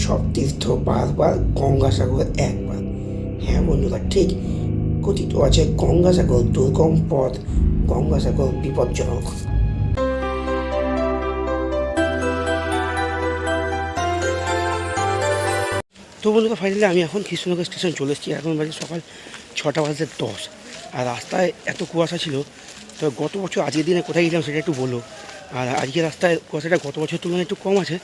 সব তীর্থ বারবার, গঙ্গাসাগর একবার। হ্যাঁ বন্ধুরা, ঠিক কথিত আছে গঙ্গাসাগর দুর্গম পথ, গঙ্গাসাগর বিপজ্জনক। তো বন্ধুরা, ফাইনালি আমি এখন কৃষ্ণনগর স্টেশন চলে এসেছি। এখন বাজে সকাল 6:10। আর রাস্তায় এত কুয়াশা ছিল। তো গত বছর আজকের দিনে কোথায় গেলাম সেটা একটু বলো। আর আজকে রাস্তায় কুয়াশাটা গত বছরের তুলনায় একটু কম আছে।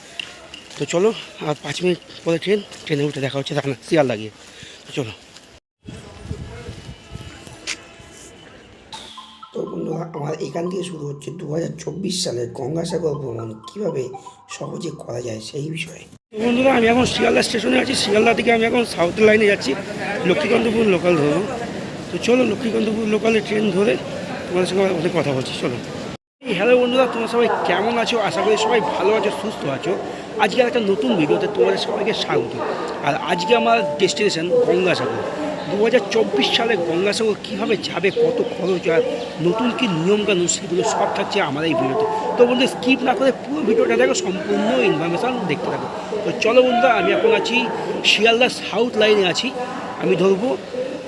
তো চলো, আর 5 মিনিট পরে ট্রেনে উঠে দেখা হচ্ছে রানা শিয়াল লাগিয়ে। তো চলো। তো বন্ধুরা, আমার এখান থেকে শুরু হচ্ছে 2024 সালের গঙ্গাসাগর ভ্রমণ কীভাবে সহজে করা যায় সেই বিষয়ে। তো বন্ধুরা, আমি এখন শিয়ালদা স্টেশনে আছি। শিয়ালদা থেকে আমি এখন সাউথ লাইনে যাচ্ছি, লক্ষ্মীকান্তপুর লোকাল ধরবো। তো চলো, লক্ষ্মীকান্তপুর লোকালে ট্রেন ধরে তোমাদের সঙ্গে অনেক কথা বলছি। চলো। হ্যালো বন্ধুরা, তোমরা সবাই কেমন আছো? আশা করি সবাই ভালো আছো, সুস্থ আছো। আজকে একটা নতুন ভিডিওতে তোমাদের সবাইকে স্বাগত। আর আজকে আমার ডেস্টিনেশন গঙ্গাসাগর। 2024 সালে গঙ্গাসাগর কীভাবে যাবে, কত খরচ, আর নতুন কী নিয়মকানুন, সেগুলো সব থাকছে আমার এই ভিডিওতে। তো বন্ধু, স্কিপ না করে পুরো ভিডিওটা দেখো, সম্পূর্ণ ইনফরমেশান দেখতে থাকো। তো চলো বন্ধুরা, আমি এখন আছি শিয়ালদা সাউথ লাইনে আছি। আমি ধরবো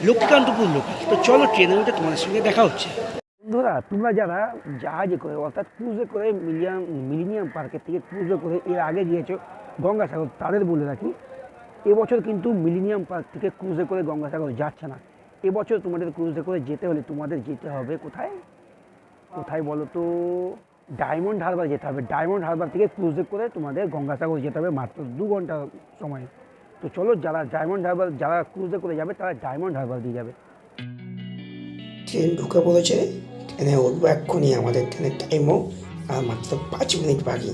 লক্ষ্মীকান্তপুর লোকাল। তো চলো, ট্রেনে উঠে তোমাদের সঙ্গে দেখা হচ্ছে। বন্ধুরা, তোমরা যারা জাহাজে করে অর্থাৎ ক্রুজে করে মিলেনিয়াম পার্কের থেকে ক্রুজে করে এর আগে গিয়েছো গঙ্গাসাগর, তাদের বলে রাখি এবছর কিন্তু মিলেনিয়াম পার্ক থেকে ক্রুজে করে গঙ্গাসাগর যাচ্ছে না। এবছর তোমাদের ক্রুজে করে যেতে হলে তোমাদের যেতে হবে কোথায় কোথায় বলো তো? ডায়মন্ড হারবার যেতে হবে। ডায়মন্ড হারবার থেকে ক্রুজে করে তোমাদের গঙ্গাসাগর যেতে হবে মাত্র 2 ঘন্টা সময়। তো চলো, যারা ক্রুজে করে যাবে তারা ডায়মন্ড হারবার দিয়ে যাবে। ট্রেন ঢুকে পড়েছে, ট্রেনে উঠবো এক্ষুনি। আমাদের ট্রেনের টাইমও আর মাত্র 5 মিনিট বাকি।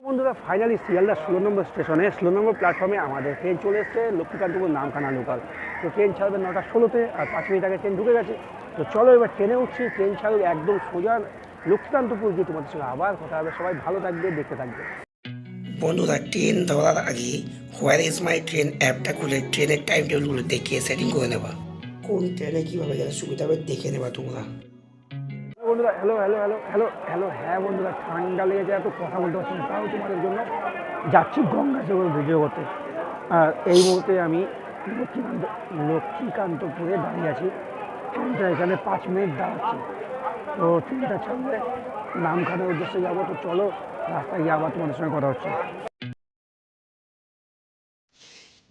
বন্ধুরা, ফাইনালি শিয়ালদা 16 নম্বর স্টেশনে 16 নম্বর প্ল্যাটফর্মে আমাদের ট্রেন চলে এসছে, লক্ষ্মীকান্তপুর নামখানা লোকাল। তো ট্রেন ছাড়বে 9:16-তে, আর 5 মিনিট আগে ট্রেন ঢুকে গেছে। তো চলো এবার ট্রেনে উঠছি। ট্রেন ছাড়বে একদম সোজা লক্ষ্মীকান্তপুর গিয়ে তোমাদের সঙ্গে আবার কথা হবে। সবাই ভালো থাকবে, দেখতে থাকবে। বন্ধুরা, ট্রেন ধরার আগে হোয়ার ইজ মাই ট্রেন অ্যাপটা খুলে ট্রেনের টাইম টেবিলগুলো দেখিয়ে সেটিং করে নেবা। কোন ট্রেনে কীভাবে গেলে সুবিধা হবে দেখে নেবা তোমরা। বন্ধুরা, hello hello hello hello hello হ্যাঁ বন্ধুরা, ঠান্ডা লেগে যায়, এত কথা বলতে পারছি না, তাও তোমাদের জন্য যাচ্ছি গঙ্গাসাগর ভিডিও করতে। আর এই মুহূর্তে আমি লক্ষ্মীকান্তপুরে দাঁড়িয়ে আছি। ট্রেনটা এখানে 5 মিনিট দাঁড়াচ্ছি। তো ট্রেনটা ছাড়লে নামখানার উদ্দেশ্যে যাবো। তো চলো, রাস্তায় গিয়ে আবার তোমাদের সঙ্গে কথা হচ্ছে।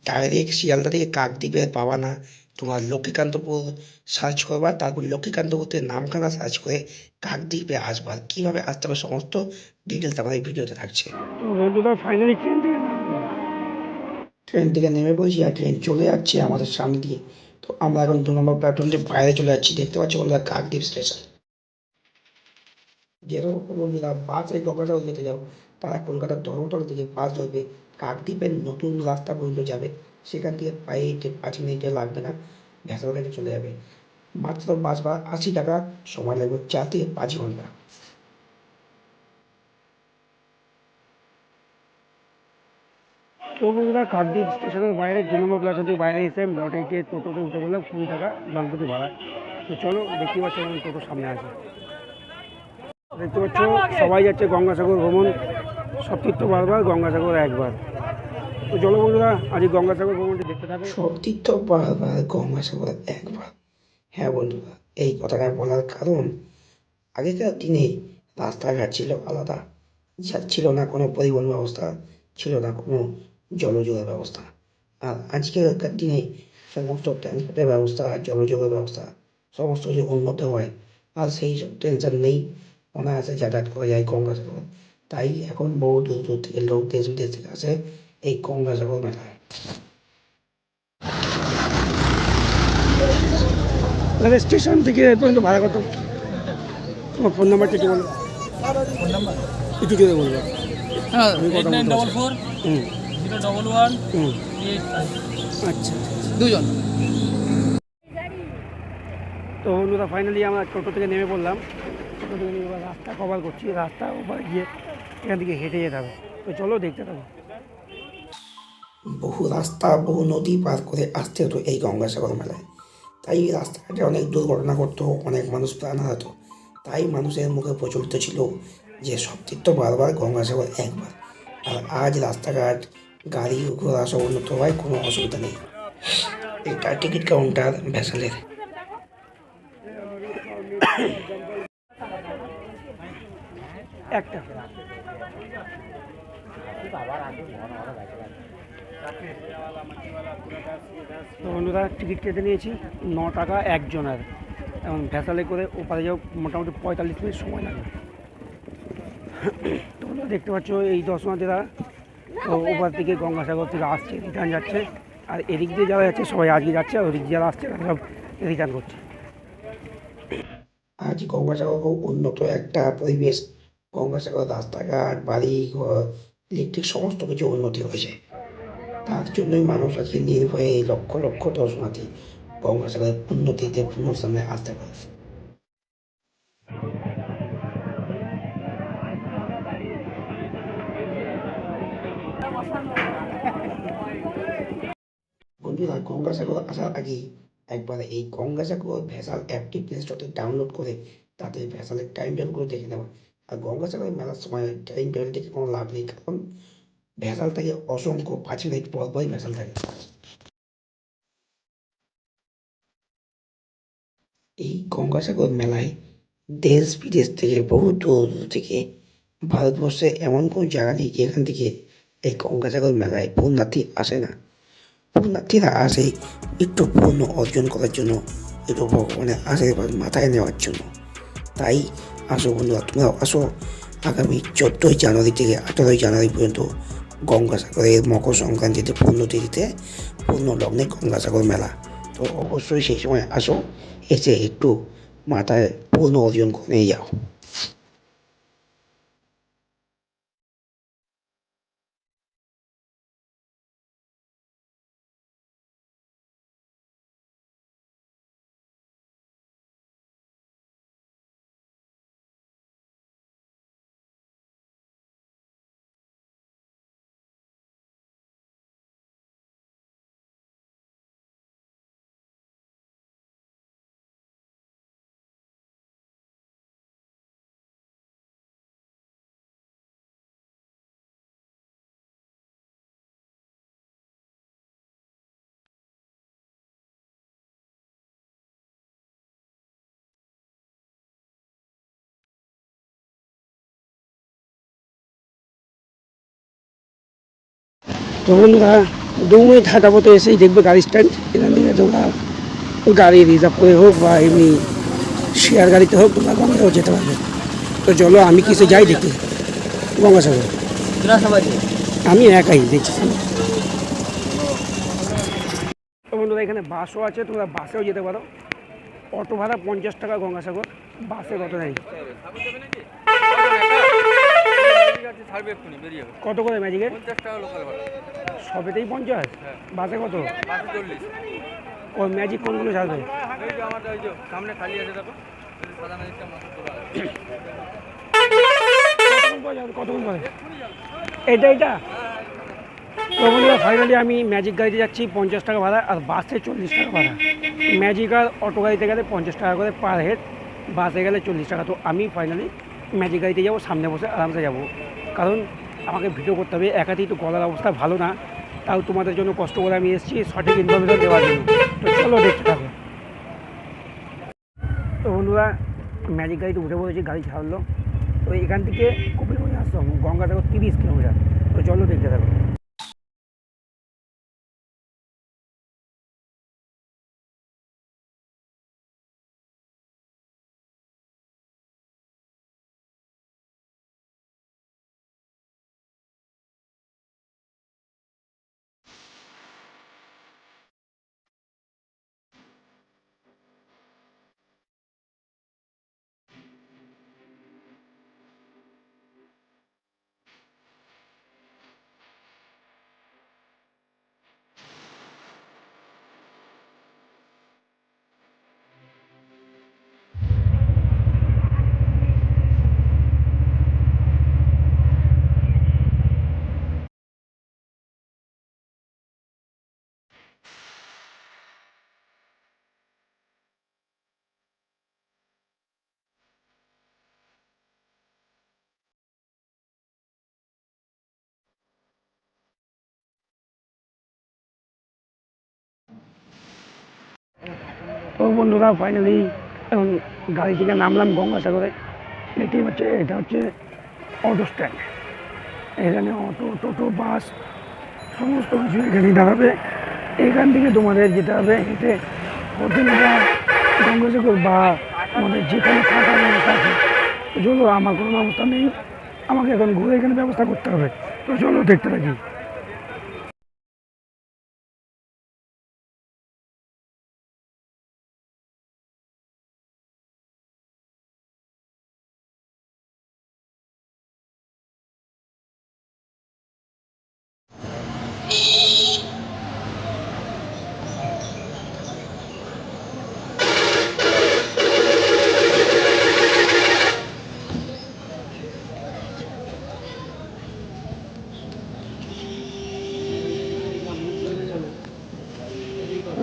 ডাইরেক্ট শিয়ালদা থেকে কাকদ্বীপে পাবা না, তোমার লক্ষ্মীকান্তপুর সার্চ করবা, তারপর লক্ষ্মীকান্তপুর থেকে নামখানা সার্চ করে কাকদ্বীপে আসবা। কীভাবে আসতে হবে সমস্ত ডিটেলস আমার এই ভিডিওতে থাকছে। তো বন্ধুরা, ফাইনালি ট্রেন থেকে নেমে পড়েছি, আর ট্রেন চলে যাচ্ছে আমাদের সামনে দিয়ে। তো আমরা এখন 2 নম্বর প্ল্যাটফর্ম থেকে বাইরে চলে যাচ্ছি। দেখতে পাচ্ছি বন্ধুরা, কাকদ্বীপ স্টেশন। যেরকম বন্ধুরা বাসে কলকাতাও যেতে যাও, তারা কলকাতার ধর্মতল থেকে বাস ধরবে, কাকদ্বীপের নতুন রাস্তা পর্যন্ত যাবে। সেখান থেকে পায়ে হেঁটে 5 মিনিটে লাগবে না, ভেতরে চলে যাবে। মাত্র বাস ভাড়া 80 টাকা, সময় লাগবে 4 থেকে 5 ঘন্টা। তো বন্ধুরা, কাকদ্বীপ স্টেশনের বাইরে 2 নম্বর প্ল্যাটফর্ম থেকে বাইরে এসে লটাইতে টোটোতে উঠে বললাম 20 টাকা জনপ্রতি ভাড়া। তো চলো, দেখতে পাচ্ছি আমার টোটো সামনে আছে। দেখতে পাচ্ছ সবাই যাচ্ছে গঙ্গাসাগর ভ্রমণ। সব তীর্থ বারবার, গঙ্গাসাগর একবার। তো চলো বন্ধুরা, আজ গঙ্গাসাগর ভ্রমণটি দেখতে থাকো। সব তীর্থ বারবার, গঙ্গাসাগর একবার। হ্যাঁ বন্ধুরা, এই কথাটা বলার কারণ আগেকার দিনে রাস্তাঘাট ছিল আলাদা। ছিল না কোনো পরিবহন ব্যবস্থা, ছিল না কোনো জলযোগের ব্যবস্থা। আর আজকালকার দিনে সমস্ত ট্রান্সপোর্টের ব্যবস্থা, জলযোগের ব্যবস্থা সমস্ত কিছু উন্নত হয়। আর সেই সব টেনশন নেই, অনায়াসে যাতায়াত করা যায় গঙ্গাসাগর। তাই এখন বহু দূর দূর থেকে লোক দেশ বিদেশ থেকে আসে এই গঙ্গাসাগর মেলায়। তাহলে স্টেশন থেকে এর পর্যন্ত ভাড়া কত? তোমার ফোন নাম্বারটা একটু বলো। ফোন নাম্বার একটু জোরে বলবো। হ্যাঁ, আমি কথা বলতে পারছি। 8944 হুম 011 আচ্ছা। দুজন। তো বন্ধুরা, ফাইনালি আমরা টোটো থেকে নেমে পড়লাম। টোটো থেকে নেমে এবার রাস্তা কভার করছি। রাস্তা ওপারে গিয়ে এখান থেকে হেঁটে যেতে হবে। তো চলো, দেখতে থাকো। বহু রাস্তা, বহু নদী পার করে আসতে হতো এই গঙ্গাসাগর মেলায়। তাই রাস্তাঘাটে অনেক দুর্ঘটনা ঘটতো, অনেক মানুষ প্রাণ হারাতো। তাই মানুষের মুখে প্রচলিত ছিল যে সব তীর্থ বারবার, গঙ্গাসাগর একবার। আর আজ রাস্তাঘাট গাড়ি ঘোড়া সব উন্নত হয়, কোনো অসুবিধা নেই। এটা টিকিট কাউন্টার ভ্যাসেলের। একটা তো বন্ধুরা টিকিট কেটে নিয়েছি 9 টাকা একজনের, এবং ভ্যাসালে করে ওপারে যাও মোটামুটি 45 মিনিট সময় লাগে। তো বন্ধুরা দেখতে পাচ্ছ এই দর্শনার্থীরা তো ওপার থেকে গঙ্গাসাগর থেকে আসছে, রিটার্ন যাচ্ছে। আর এদিক দিয়ে যারা যাচ্ছে সবাই আজকে যাচ্ছে, আর ওদিক যারা আসছে তারা সব রিটার্ন করছে। আজ গঙ্গাসাগর খুব উন্নত একটা পরিবেশ। গঙ্গাসাগর রাস্তাঘাট, বাড়ি ঘর, ইলেকট্রিক সমস্ত কিছু উন্নতি হয়েছে। তার জন্যই মানুষ আজকে নির্ভয়ে এই লক্ষ লক্ষ দর্শনার্থী গঙ্গাসাগরের উন্নতিতে সামনে আসতে পারে। বন্ধুরা গঙ্গাসাগর আসার আগে একবার এই গঙ্গাসাগর ভ্যাসাল অ্যাপটি প্লে স্টোরে ডাউনলোড করে তাতে ভ্যাসালের টাইম টেবিলগুলো দেখে নেওয়া। আর গঙ্গাসাগর মেলার সময় টাইম টেবিল দেখে কোনো লাভ নেই, কারণ ভ্যাসাল থাকে অসংখ্য, 5 মিনিট পর পরই ভ্যাসাল থাকে। এই গঙ্গাসাগর মেলায় দেশ বিদেশ থেকে বহু দূর থেকে, ভারতবর্ষে এমন কোনো জায়গা নেই যেখান থেকে এই গঙ্গাসাগর মেলায় পুণ্যার্থী আসে না। পুণ্যার্থীরা আসে একটু পুণ্য অর্জন করার জন্য, একটু ভগবানের আশীর্বাদ মাথায় নেওয়ার জন্য। তাই আসো বন্ধুরা, তোমরাও আসো। আগামী 14ই জানুয়ারি থেকে 18ই জানুয়ারি পর্যন্ত গঙ্গাসাগরের মকর সংক্রান্তিতে পুণ্যতিথিতে পূর্ণ লগ্নে গঙ্গাসাগর মেলা। তো অবশ্যই সেই সময় আসো, এসে একটু মাথায় পূর্ণ অর্জন করে নিয়ে যাও। তো বন্ধুরা 2 মিনিট হাঁটার মতো এসেই দেখবে গাড়ি স্ট্যান্ড। এখান থেকে তোমরা গাড়ি রিজার্ভ করে হোক বা এমনি শেয়ার গাড়িতে হোক তোমরা গঙ্গাসাগর যেতে পারবে। তো চলো, আমি কিসে যাই দেখতে গঙ্গাসাগর। আমি একাই দেখছি। তো বন্ধুরা এখানে বাসও আছে, তোমরা বাসেও যেতে পারো। অটো ভাড়া 50 টাকা গঙ্গাসাগর, বাসে কত নেই। কত করে ম্যাজিকে? 50 টাকা লোকাল ভাড়া। সবেতেই 50? বাসে কত? বাসে 40। ও ম্যাজিক কোনগুলো ছাড়বে? এই যে আমাদের ওই যে সামনে খালি আছে দেখো, সাদা ম্যাজিকটা মাত্র তোলা আছে। কতক্ষণ পরে? এটা তো বন্ধুরা ফাইনালি আমি ম্যাজিক গাড়িতে যাচ্ছি, 50 টাকা ভাড়া, আর বাসে 40 টাকা ভাড়া। ম্যাজিক আর অটো গাড়িতে গেলে 50 টাকা করে পার হেড, বাসে গেলে 40 টাকা। তো আমি ফাইনালি ম্যাজিক গাড়িতে যাবো, সামনে বসে আরামসে যাব। কারণ আমাকে ভিডিও করতে হবে, একাতেই তো গলার অবস্থা ভালো না, তাও তোমাদের জন্য কষ্ট করে আমি এসেছি সঠিক ইনফরমেশন দেওয়ার জন্য। তো চলো দেখতে থাকো। তো বন্ধুরা ম্যাজিক গাড়িতে উঠে পড়েছি, গাড়ি ছাড়লো। তো এখান থেকে কপিলমুড়ি আশ্রম গঙ্গাসাগর 30 কিলোমিটার। তো চলো দেখতে থাকো। বন্ধুরা ফাইনালি এখন গাড়ি থেকে নামলাম গঙ্গাসাগরে। এটা হচ্ছে অটো স্ট্যান্ড। এখানে অটো, টোটো, বাস সমস্ত কিছু এখানে দাঁড়াবে। এখান থেকে তোমাদের যেতে হবে হেঁটে হোটেল বা গঙ্গাসাগর বা আমাদের যেখানে থাকার ব্যবস্থা আছে। তো চলো, আমার কোনো ব্যবস্থা নেই, আমাকে এখন ঘুরে এখানে ব্যবস্থা করতে হবে। তো চলো দেখতে থাকি।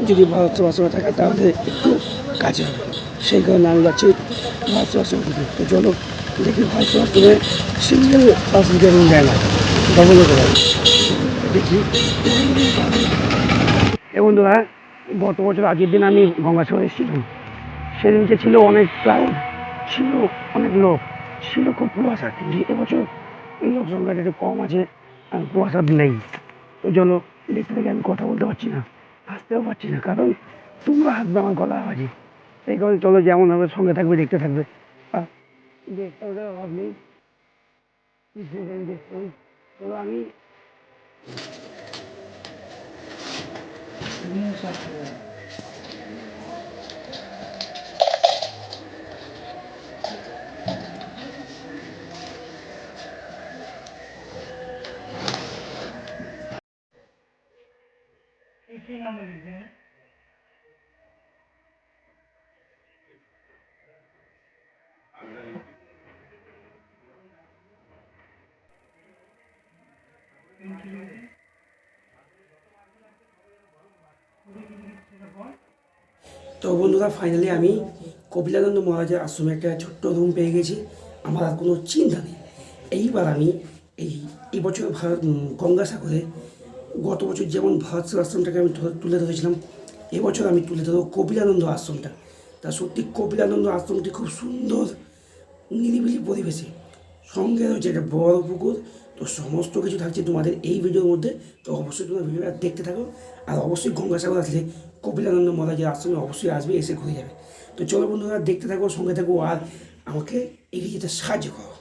যদি ভারতের বাসে থাকে তাহলে একটু কাছে হবে, সেই কারণে আমি যাচ্ছি ভারতের বাসের দিকে। তো চলো দেখি ভারতের বাসে সিঙ্গেল বাস যেমন দেয় না, ডবল করে দেখি। এ বন্ধুরা, গত বছর আগের দিন আমি গঙ্গাসাগরে এসেছিলাম। সেদিনকে ছিল অনেক ক্রাউড, ছিল অনেক লোক, ছিল খুব কুয়াশা। কিন্তু এবছর লোক সংখ্যাটা একটু কম আছে আর কুয়াশা নেই। তো চলো দেখতে থেকে আমি কথা বলতে পারছি না, হাসতেও পারছি না, কারণ তোমরা হাসবে আমার গলা আওয়াজে। এই কারণে চলো, যেমন হবে সঙ্গে থাকবে, দেখতে থাকবে। আর দেখতে ওটা অভাব নেই, চলো আমি তো বন্ধুরা, ফাইনালি আমি কপিলানন্দ মহারাজের আশ্রমে একটা ছোট্ট রুম পেয়ে গেছি। আমার আর কোনো চিন্তা নেই। এইবার আমি এই বছর গঙ্গাসাগরে গত বছর যেমন ভারত আশ্রমটাকে আমি তুলে ধরেছিলাম, এবছর আমি তুলে ধরবো কপিলানন্দ আশ্রমটা। তা সত্যি কপিলানন্দ আশ্রমটি খুব সুন্দর, নিরিবিলি পরিবেশে, সঙ্গে রয়েছে একটা বড় পুকুর। তো সমস্ত কিছু থাকছে তোমাদের এই ভিডিওর মধ্যে। তো অবশ্যই তোমরা ভিডিওটা দেখতে থাকো। আর অবশ্যই গঙ্গাসাগর আসলে কপিলানন্দ মহারাজের আশ্রমে অবশ্যই আসবে, এসে ঘুরে যাবে। তো চলো বন্ধুরা, দেখতে থাকো, সঙ্গে থাকো, আর আমাকে এগিয়ে যেতে সাহায্য করো।